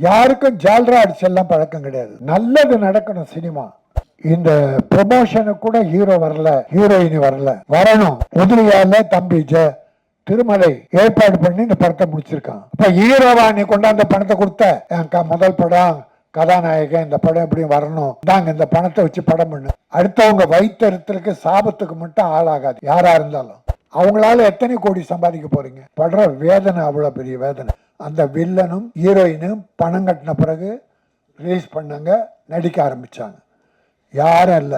யாருக்கும் ஜால்ரா அடிச்செல்லாம் பழக்கம் கிடையாது. நல்லது நடக்கணும் சினிமா. இந்த ப்ரொமோஷனு கூட ஹீரோ வரல, ஹீரோயின் வரல, வரணும். முதலியால தம்பி திருமலை ஏற்பாடு பண்ணி இந்த படத்தை முடிச்சிருக்கான். இப்ப ஹீரோவா நீ கொண்டாந்த பணத்தை கொடுத்த முதல் படம் கதாநாயகன், இந்த படம் எப்படி வரணும், நாங்க இந்த பணத்தை வச்சு படம் பண்ணு. அடுத்தவங்க வைத்தறித்தலுக்கு சாபத்துக்கு மட்டும் ஆளாகாது யாரா இருந்தாலும். அவங்களால எத்தனை கோடி சம்பாதிக்க போறீங்க? படுற வேதனை அவ்வளவு பெரிய வேதனை. அந்த வில்லனும் ஹீரோயினும் பணம் கட்டின பிறகு ரிலீஸ் பண்ணாங்க, நடிக்க ஆரம்பிச்சாங்க. யாரும் இல்ல,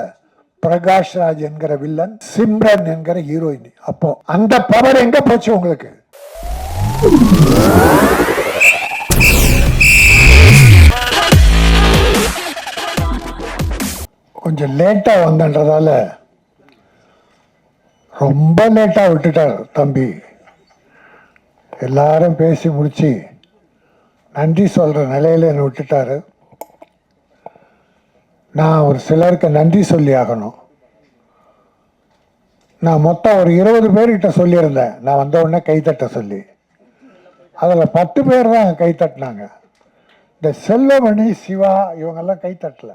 பிரகாஷ் ராஜ் என்கிற வில்லன், சிம்ரன் என்கிற ஹீரோயின். அப்போ அந்த பவர் எங்க போச்சு உங்களுக்கு? கொஞ்சம் லேட்டா வந்தன்றதால ரொம்ப லேட்டா விட்டுட்டார் தம்பி. எல்லாரும் பேசி முடிச்சு நன்றி சொல்ற நிலையில என்ன விட்டுட்டாரு. நான் ஒரு சிலருக்கு நன்றி சொல்லி ஆகணும். நான் மொத்தம் ஒரு 20 பேர்கிட்ட சொல்லியிருந்தேன் நான் வந்த உடனே கைத்தட்ட சொல்லி. அதில் 10 பேர் தான் கைத்தட்டினாங்க. இந்த செல்வமணி, சிவா இவங்கெல்லாம் கைத்தட்டல.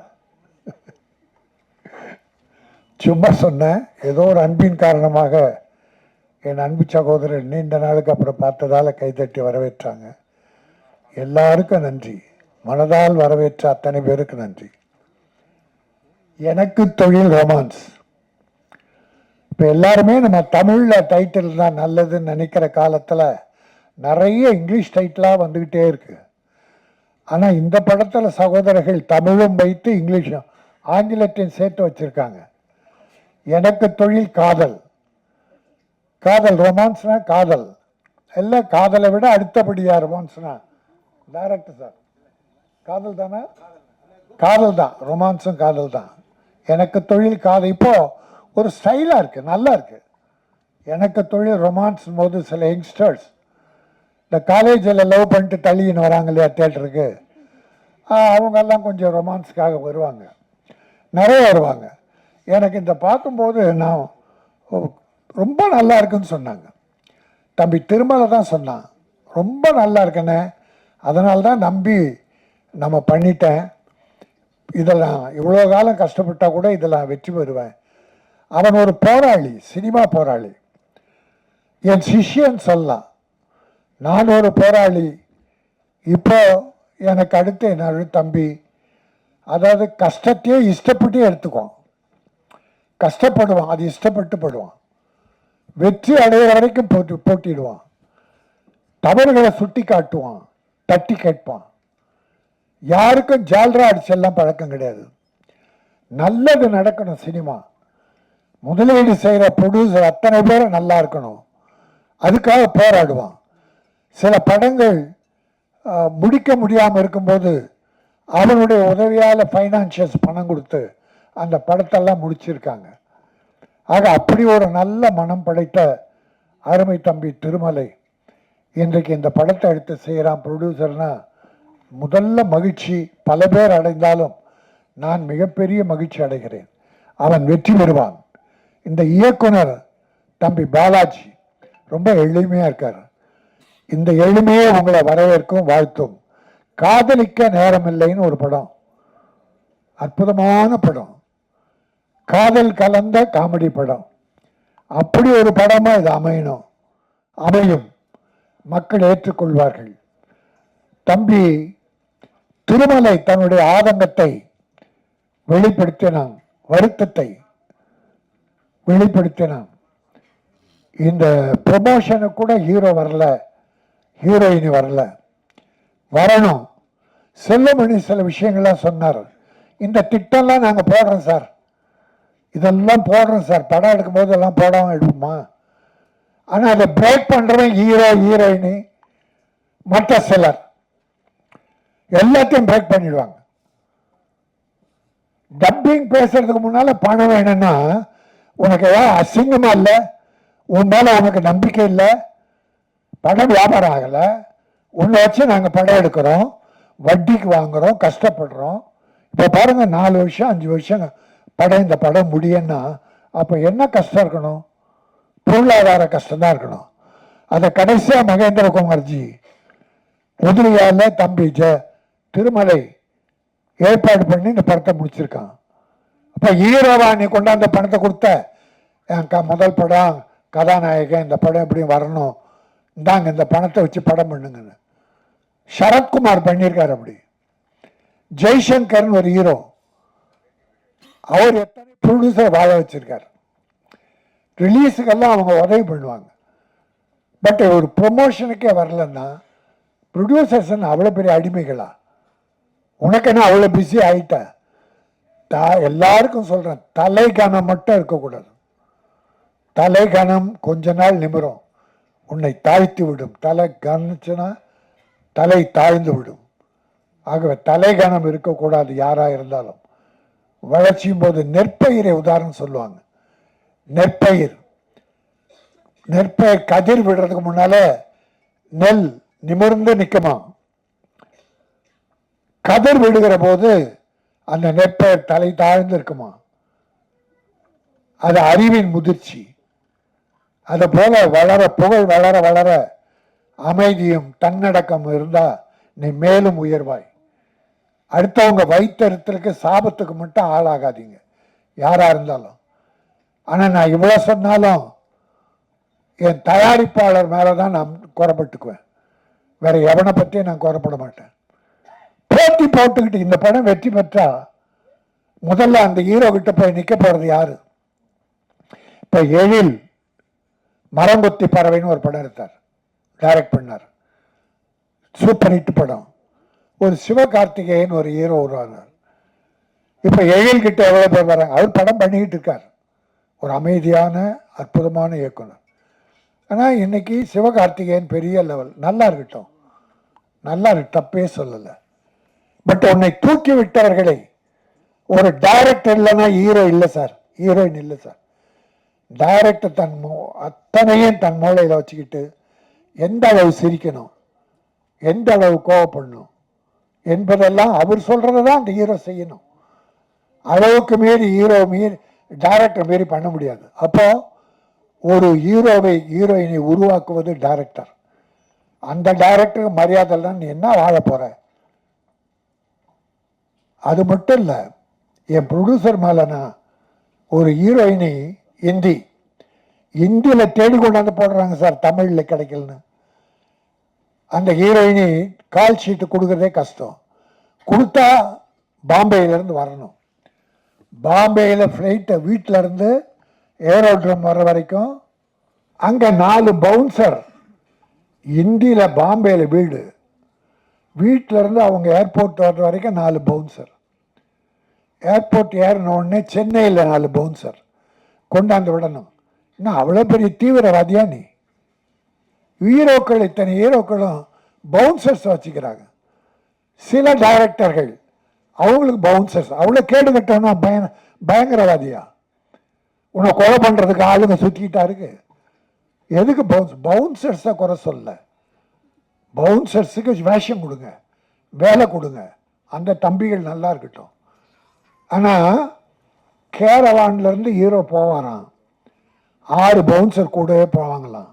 சும்மா சொன்னேன். ஏதோ ஒரு அன்பின் காரணமாக என் அன்பு சகோதரர் நீண்ட நாளுக்கு அப்புறம் பார்த்ததால கைத்தட்டி வரவேற்றாங்க. எல்லாருக்கும் நன்றி. மனதால் வரவேற்ற அத்தனை பேருக்கு நன்றி. எனக்கு தொழில் ரொமான்ஸ். இப்போ எல்லாருமே நம்ம தமிழில் டைட்டில் தான் நல்லதுன்னு நினைக்கிற காலத்தில் நிறைய இங்கிலீஷ் டைட்டிலாக வந்துக்கிட்டே இருக்கு. ஆனால் இந்த படத்தில் சகோதரர்கள் தமிழும் வைத்து இங்கிலீஷும் ஆங்கிலத்தையும் சேர்த்து வச்சுருக்காங்க. எனக்கு தொழில் காதல். காதல் ரொமான்ஸ்னா காதல் எல்லாம். காதலை விட அடுத்தபடியாக ரொமான்ஸ்னா டைரக்டர் சார் காதல் தானே? காதல் தான், ரொமான்ஸும் காதல் தான். எனக்கு தொழில் காதல் இப்போ ஒரு ஸ்டைலாக இருக்குது, நல்லா இருக்குது. எனக்கு தொழில் ரொமான்ஸ் போது சில யங்ஸ்டர்ஸ் இந்த காலேஜில் லவ் பண்ணிட்டு தள்ளின்னு வராங்க இல்லையா தேட்டருக்கு, அவங்கெல்லாம் கொஞ்சம் ரொமான்ஸுக்காக வருவாங்க, நிறைய வருவாங்க. எனக்கு இந்த பார்க்கும்போது நான் ரொம்ப நல்லா இருக்குன்னு சொன்னாங்க. தம்பி திருமலை தான் சொன்னான், ரொம்ப நல்லா இருக்குன்னு. அதனால தான் நம்பி நம்ம பண்ணிட்டேன். இதெல்லாம் இவ்வளோ காலம் கஷ்டப்பட்டால் கூட இதெல்லாம் வெற்றி பெறுவேன். அவன் ஒரு போராளி, சினிமா போராளி. என் சிஷ்யன் சொல்லலாம், நான் ஒரு போராளி. இப்போ எனக்கு அடுத்து என்னோட தம்பி, அதாவது கஷ்டத்தையே இஷ்டப்பட்டு எடுத்துக்குவான். கஷ்டப்படுவான், அது இஷ்டப்பட்டு படுவான். வெற்றி அடைகிற வரைக்கும் போட்டிடுவான். தவறுகளை சுட்டி காட்டுவான், தட்டி கேட்பான். யாருக்கும் ஜால்ரா அடிச்செல்லாம் பழக்கம் கிடையாது. நல்லது நடக்கணும் சினிமா. முதலீடு செய்கிற ப்ரொடியூசர் அத்தனை பேரும் நல்லா இருக்கணும், அதுக்காக போராடுவான். சில படங்கள் முடிக்க முடியாமல் இருக்கும்போது அவனுடைய உதவியால் ஃபைனான்சியல்ஸ் பணம் கொடுத்து அந்த படத்தெல்லாம் முடிச்சிருக்காங்க. ஆக அப்படி ஒரு நல்ல மனம் படைத்த அருமை தம்பி திருமலை இன்றைக்கு இந்த படத்தை எடுத்து செய்கிறான் ப்ரொடியூசர்னா முதல்ல மகிழ்ச்சி. பல பேர் அடைந்தாலும் நான் மிகப்பெரிய மகிழ்ச்சி அடைகிறேன். அவன் வெற்றி பெறுவான். இந்த இயக்குனர் தம்பி பாலாஜி ரொம்ப எளிமையாக இருக்கார். இந்த எளிமையே உங்களை வரவேற்கும், வாழ்த்தும். காதலிக்க நேரமில்லைன்னு ஒரு படம், அற்புதமான படம், காதல் கலந்த காமெடி படம். அப்படி ஒரு படமா இது அமையணும், அமையும், மக்கள் ஏற்றுக்கொள்வார்கள். தம்பி திருமலை தன்னுடைய ஆதங்கத்தை வெளிப்படுத்தினான், வருத்தத்தை வெளிப்படுத்தினான். இந்த ப்ரொமோஷனு கூட ஹீரோ வரல, ஹீரோயின் வரல, வரணும். செல்வமணி சில விஷயங்கள்லாம் சொன்னார். இந்த திட்டம்லாம் நாங்கள் போடுறோம் சார், இதெல்லாம் போடுறோம் சார், படம் எடுக்கும்போது எல்லாம் போடாமல் எடுப்போமா? ஆனால் அதை பிரேக் பண்ணுறவன் ஹீரோ, ஹீரோயினி, மற்ற சிலர் எல்லாத்தையும் பிரேக் பண்ணிடுவாங்க. டப்பிங் பேசுறதுக்கு முன்னால பணம் வேணும்னா உனக்கு ஏதாவது அசிங்கமா இல்லை, உன் மேல உனக்கு நம்பிக்கை இல்லை, படம் வியாபாரம் ஆகலை, உன்னை வச்சு நாங்கள் படம் எடுக்கிறோம், வட்டிக்கு வாங்குறோம், கஷ்டப்படுறோம். இப்போ பாருங்க 4 வருஷம் 5 வருஷம் படம், இந்த படம் முடியும்னா அப்போ என்ன கஷ்டம் இருக்கணும்? பொருளாதார கஷ்டம் தான் இருக்கணும். அதை கடைசியாக மகேந்திர குமார்ஜி முதலியால தம்பி திருமலை ஏற்பாடு பண்ணி இந்த படத்தை முடிச்சிருக்கான். அப்போ ஹீரோவா நீ கொண்டாந்த பணத்தை கொடுத்த என் முதல் படம் கதாநாயகன், இந்த படம் எப்படி வரணும், இந்தாங்க இந்த பணத்தை வச்சு படம் பண்ணுங்கன்னு சரத்குமார் பண்ணியிருக்காரு. அப்படி ஜெய்சங்கர்னு ஒரு ஹீரோ, அவர் எத்தனை ப்ரொடியூசர் வாழ வச்சிருக்காரு. ரிலீஸுக்கெல்லாம் அவங்க உதவி பண்ணுவாங்க. பட் ஒரு ப்ரொமோஷனுக்கே வரலன்னா ப்ரொடியூசர்ஸ் அவ்வளோ பெரிய அடிமைகளா? உனக்கு என்ன அவ்வளோ பிஸி ஆகிட்ட? எல்லாருக்கும் சொல்கிறேன், தலைகணம் மட்டும் இருக்கக்கூடாது. தலைகணம் கொஞ்ச நாள் நிமிரும், உன்னை தாழ்த்தி விடும். தலை கணிச்சுன்னா தலை தாழ்ந்து விடும். ஆகவே தலைகணம் இருக்கக்கூடாது யாராக இருந்தாலும். வளர்ச்சியும் போது நெற்பயிரை உதாரணம் சொல்லுவாங்க. நெற்பயிர் கதிர் விடுறதுக்கு முன்னால நெல் நிமிர்ந்து நிற்குமா, கதிர் விடுகிற போது அந்த நெற்பயிர் தலை தாழ்ந்து இருக்குமா. அது அறிவின் முதிர்ச்சி. அது போல வளர புகழ் வளர வளர அமைதியும் தன்னடக்கம் இருந்தா நீ மேலும் உயர்வாய். அடுத்தவங்க வைத்தறித்தலுக்கு சாபத்துக்கு மட்டும் ஆளாகாதீங்க யாரா இருந்தாலும். ஆனா நான் இவ்வளவு சொன்னாலும் என் தயாரிப்பாளர் மேலதான் நான் குறைப்பட்டுக்குவேன். வேற எவனை பற்றியும் நான் குறைப்பட மாட்டேன். போட்டி போட்டுக்கிட்டு இந்த படம் வெற்றி பெற்றா முதல்ல அந்த ஹீரோ கிட்ட போய் நிக்க போறது யாரு? இப்ப எழில் மரங்கொத்தி பறவைன்னு ஒரு படம் எடுத்தார், டைரக்ட் பண்ணார், சூப்பர் ஹிட் படம். ஒரு சிவகார்த்திகேயன் ஒரு ஹீரோ உருவானார். இப்ப எழில் கிட்ட எவ்வளவு பேர் வராங்க. அவர் படம் பண்ணிக்கிட்டு இருக்கார், ஒரு அமைதியான அற்புதமான இயக்குனர். ஆனால் இன்னைக்கு சிவகார்த்திகேயன் பெரிய லெவல், நல்லா இருக்கட்டும், நல்லா இருக்கு, தப்பே சொல்லலை. பட் உன்னை தூக்கி விட்டவர்களை, ஒரு டைரக்டர் இல்லைன்னா ஹீரோ இல்லை சார், ஹீரோயின் இல்லை சார். டைரக்டர் அத்தனையும் தன் மூளையில் வச்சுக்கிட்டு எந்த அளவு சிரிக்கணும், எந்த அளவு கோவப்படணும் என்பதெல்லாம் அவர் சொல்றதான் அந்த ஹீரோ செய்யணும். அளவுக்கு மீறி ஹீரோ மீறி டைரக்டர் மீறி பண்ண முடியாது. அப்போ ஒரு ஹீரோவை ஹீரோயினை உருவாக்குவது டைரக்டர். அந்த டைரக்டருக்கு மரியாதை தான் நீ என்ன வாழ போற? அது மட்டும் இல்லை, என் ப்ரொடியூசர் மேலனா ஒரு ஹீரோயினை இந்தியில் தேடி கொண்டாந்து போடுறாங்க சார், தமிழில் கிடைக்கலன்னு. அந்த ஹீரோயினி கால் ஷீட்டு கொடுக்கறதே கஷ்டம். கொடுத்தா பாம்பேயிலேருந்து வரணும். பாம்பேயில் ஃப்ளைட்டை வீட்டில் இருந்து ஏரோட்ரம் வர வரைக்கும் அங்கே 4 பவுன்சர். இந்தியில் பாம்பேயில் வீடு, வீட்டில் இருந்து அவங்க ஏர்போர்ட் வர்ற வரைக்கும் 4 பவுன்சர். ஏர்போர்ட் ஏறினோடனே சென்னையில் 4 பவுன்சர் கொண்டாந்து விடணும். இன்னும் அவ்வளோ பெரிய தீவிரவாதியா நீ? ஹீரோக்கள், இத்தனை ஹீரோக்களும் பவுன்சர்ஸ் வச்சுக்கிறாங்க. சில டைரக்டர்கள் அவங்களுக்கு பவுன்சர்ஸ், அவ்வளோ கேடு கட்டணும்னா பயங்கரவாதியா? உன்னை கொலை பண்ணுறதுக்கு ஆளுங்க சுற்றிக்கிட்டா இருக்கு. எதுக்கு பவுன்சர்ஸை குறை சொல்ல, பவுன்சர்ஸுக்கு வேஷம் கொடுங்க, வேலை கொடுங்க, அந்த தம்பிகள் நல்லா இருக்கட்டும். ஆனால் கேரவான்லேருந்து ஹீரோ போவாராம், 6 பவுன்சர் கூடவே போவாங்களாம்.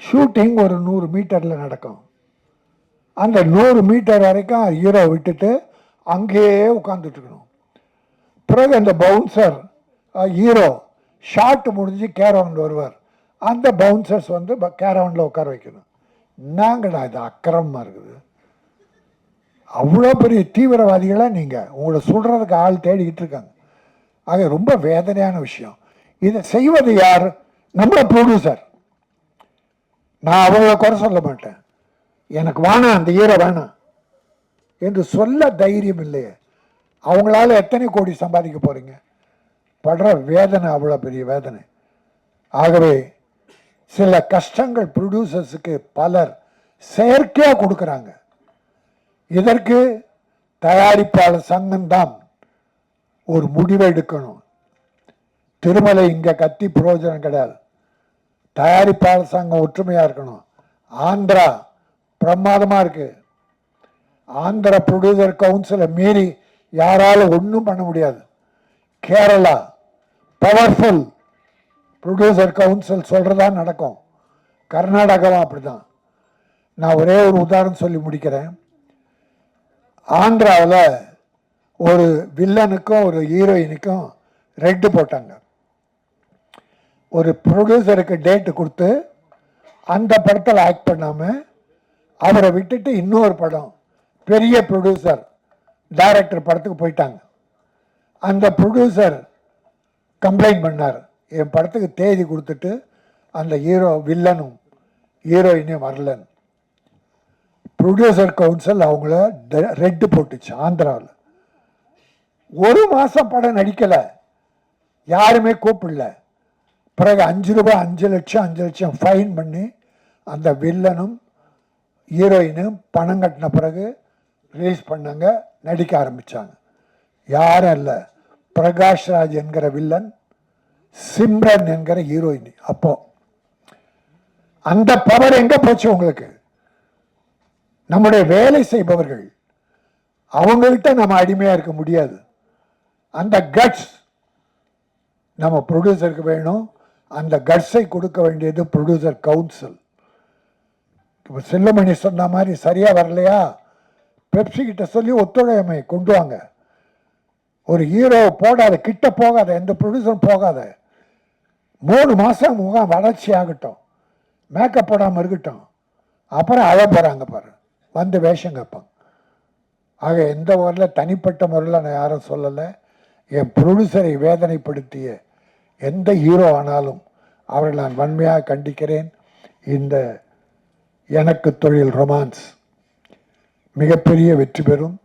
ஷூட்டிங் ஒரு 100 மீட்டரில் நடக்கும். அந்த 100 மீட்டர் வரைக்கும் ஹீரோ விட்டுட்டு அங்கேயே உட்காந்துட்டு இருக்கணும். பிறகு அந்த பவுன்சர் ஹீரோ ஷார்ட் முடிஞ்சு கேரவன் வருவார், அந்த பவுன்சர்ஸ் வந்து கேரவனில் உட்கார வைக்கணும். என்னங்கடா இது அக்கிரமமாக இருக்குது? அவ்வளோ பெரிய தீவிரவாதிகளாக நீங்கள், உங்களை சொல்கிறதுக்கு ஆள் தேடிக்கிட்டு இருக்காங்க. ஆக ரொம்ப வேதனையான விஷயம். இதை செய்வது யார்? நம்ம ப்ரொடியூசர். நான் அவங்கள குறை சொல்ல மாட்டேன், எனக்கு வேணாம் அந்த ஹீரோ வேணாம் என்று சொல்ல தைரியம் இல்லையே. அவங்களால எத்தனை கோடி சம்பாதிக்க போறீங்க? படுற வேதனை அவ்வளோ பெரிய வேதனை. ஆகவே சில கஷ்டங்கள் ப்ரொடியூசர்ஸுக்கு பலர் செயற்கையாக கொடுக்குறாங்க. இதற்கு தயாரிப்பாளர் சங்கம்தான் ஒரு முடிவை எடுக்கணும். திருமலை இங்கே கத்தி பிரயோஜனம் கிடையாது. தயாரிப்பாளர் சங்கம் ஒற்றுமையாக இருக்கணும். ஆந்திரா பிரமாதமாக இருக்கு. ஆந்திரா ப்ரொடியூசர் கவுன்சிலை மீறி யாராலும் ஒன்றும் பண்ண முடியாது. கேரளா பவர்ஃபுல் ப்ரொடியூசர் கவுன்சில் சொல்கிறதா நடக்கும். கர்நாடகாவும் அப்படிதான். நான் ஒரே ஒரு உதாரணம் சொல்லி முடிக்கிறேன். ஆந்திராவில் ஒரு வில்லனுக்கும் ஒரு ஹீரோயினுக்கும் ரெட்டு போட்டாங்க. ஒரு ப்ரொடியூசருக்கு டேட்டு கொடுத்து அந்த படத்தில் ஆக்ட் பண்ணாமல் அவரை விட்டுட்டு இன்னொரு படம் பெரிய ப்ரொடியூசர் டைரக்டர் படத்துக்கு போயிட்டாங்க. அந்த ப்ரொடியூசர் கம்ப்ளைண்ட் பண்ணார், என் படத்துக்கு தேதி கொடுத்துட்டு அந்த வில்லனும் ஹீரோயினையும் வரலன்னு. ப்ரொடியூசர் கவுன்சில் அவங்கள ரெட்டு போட்டுச்சு ஆந்திராவில். ஒரு மாதம் படம் நடிக்கலை, யாருமே கூப்பிடல. பிறகு 5 ரூபாய் 5 லட்சம் ஃபைன் பண்ணி அந்த வில்லனும் ஹீரோயினும் பணம் கட்டின பிறகு ரிலீஸ் பண்ணாங்க, நடிக்க ஆரம்பித்தாங்க. யாரும் இல்லை, பிரகாஷ் ராஜ் என்கிற வில்லன், சிம்ரன் என்கிற ஹீரோயின். அப்போ அந்த பவர் எங்கே போச்சு உங்களுக்கு? நம்முடைய வேலை செய்பவர்கள் அவங்கள்ட்ட நம்ம அடிமையாக இருக்க முடியாது. அந்த கட்ஸ் நம்ம ப்ரொடியூசருக்கு வேணும். அந்த கட்ஸை கொடுக்க வேண்டியது ப்ரொடியூசர் கவுன்சில். இப்போ செல்லுமணி சொன்ன மாதிரி சரியாக வரலையா, பெப்சி கிட்ட சொல்லி ஒத்துழைமை கொண்டு வாங்க. ஒரு ஹீரோ போடாத, கிட்ட போகாத, எந்த ப்ரொடியூசரும் போகாத. 3 மாதம் முகம் வளர்ச்சி ஆகட்டும், மேக்கப் போடாமல் இருக்கட்டும், அப்புறம் அழ போகிறாங்க பாரு, வந்து வேஷம் கேட்பாங்க. ஆக எந்த ஊரில் தனிப்பட்ட முறையில் நான் யாரும் சொல்லலை. என் ப்ரொடியூசரை வேதனைப்படுத்திய எந்த ஹீரோ ஆனாலும் அவரை நான் வன்மையாக கண்டிக்கிறேன். இந்த எனக்கு தொழில் ரொமான்ஸ் மிகப்பெரிய வெற்றி பெறும்.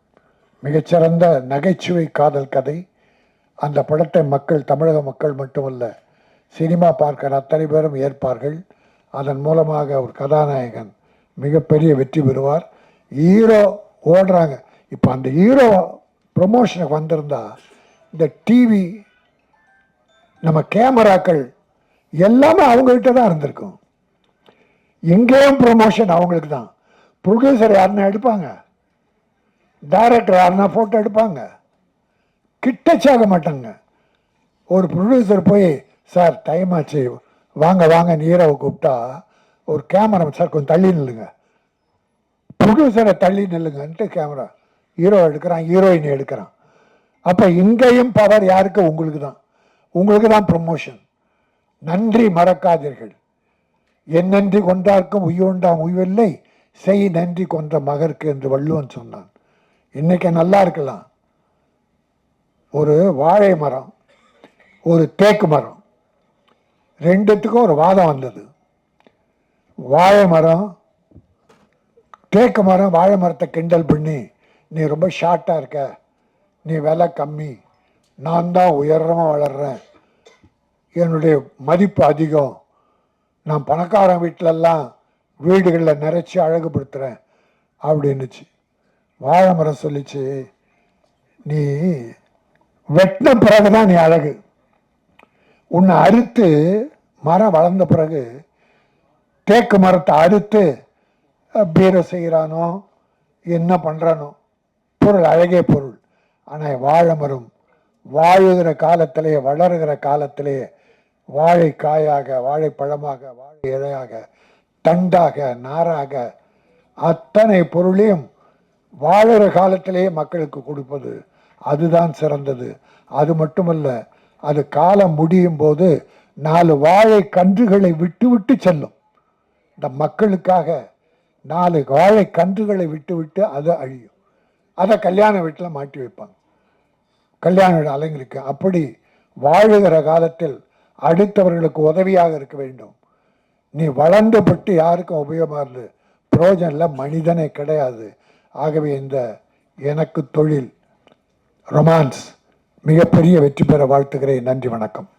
மிகச்சிறந்த நகைச்சுவை காதல் கதை. அந்த படத்தை மக்கள், தமிழக மக்கள் மட்டுமல்ல, சினிமா பார்க்கிற அத்தனை பேரும் ஏற்பார்கள். அதன் மூலமாக ஒரு கதாநாயகன் மிகப்பெரிய வெற்றி பெறுவார். ஹீரோ ஓடுறாங்க. இப்போ அந்த ஹீரோ ப்ரொமோஷனுக்கு வந்திருந்தா இந்த டிவி, நம்ம கேமராக்கள் எல்லாமே அவங்ககிட்ட தான் இருந்திருக்கும். எங்கேயும் ப்ரொமோஷன் அவங்களுக்கு தான். ப்ரொடியூசர் யாருன்னா எடுப்பாங்க, டைரக்டர் யாருன்னா ஃபோட்டோ எடுப்பாங்க, கிட்டச்சாக மாட்டாங்க. ஒரு ப்ரொடியூசர் போய், சார் டைம் ஆச்சு வாங்க வாங்க ஹீரோவை கூப்பிட்டா, ஒரு கேமரா, சார் கொஞ்சம் தள்ளி நில்லுங்க, ப்ரொடியூசரை தள்ளி நில்லுங்கன்ட்டு கேமரா ஹீரோ எடுக்கிறான், ஹீரோயினை எடுக்கிறான். அப்போ இங்கேயும் பவர் யாருக்கு? உங்களுக்கு தான். உங்களுக்கு தான் ப்ரொமோஷன். நன்றி மறக்காதீர்கள். என் நன்றி கொன்றார்க்கும் உய்யோண்டாம் உய்வில்லை, செய் நன்றி கொன்ற மகருக்கு என்று வள்ளுவன் சொன்னான். இன்னைக்கு நல்லா இருக்கலாம். ஒரு வாழை மரம், ஒரு தேக்கு மரம், ரெண்டுத்துக்கும் ஒரு வாதம் வந்தது. வாழை மரம், தேக்கு மரம் வாழை மரத்தை கிண்டல் பண்ணி, நீ ரொம்ப ஷார்ட்டாக இருக்க, நீ விலை கம்மி, நான் தான் உயரமாக வளர்கிறேன், என்னுடைய மதிப்பு அதிகம், நான் பணக்காரன் வீட்டிலெல்லாம் வீடுகளில் நிறைச்சி அழகுபடுத்துகிறேன் அப்படின்னுச்சு. வாழை மரம் சொல்லிச்சு, நீ வெட்டின பிறகு தான் நீ அழகு. உன்னை அறுத்து மரம் வளர்ந்த பிறகு தேக்கு மரத்தை அறுத்து பீரை செய்கிறானோ என்ன பண்ணுறானோ, பொருள் அழகே பொருள். ஆனால் வாழை மரம் வாழுகிற காலத்திலேயே, வளருகிற காலத்திலேயே வாழைக்காயாக, வாழைப்பழமாக, வாழை இலையாக, தண்டாக, நாராக, அத்தனை பொருளையும் வாழுகிற காலத்திலேயே மக்களுக்கு கொடுப்பது அதுதான் சிறந்தது. அது மட்டுமல்ல, அது காலம் முடியும் போது 4 வாழை கன்றுகளை விட்டு விட்டு செல்லும். இந்த மக்களுக்காக 4 வாழை கன்றுகளை விட்டு விட்டு அது அழியும். அதை கல்யாண வீட்டில் மாட்டி வைப்பாங்க, கல்யாண வீடு அலங்கரிக்க. அப்படி வாழுகிற காலத்தில் அடுத்தவர்களுக்கு உதவியாக இருக்க வேண்டும். நீ வளர்ந்துபட்டு யாருக்கும் உபயோகமாக இருந்து புரோஜனம் இல்லை, மனிதனே கிடையாது. ஆகவே இந்த எனக்கு தொழில் ரொமான்ஸ் மிகப்பெரிய வெற்றி பெற வாழ்த்துகிறேன். நன்றி, வணக்கம்.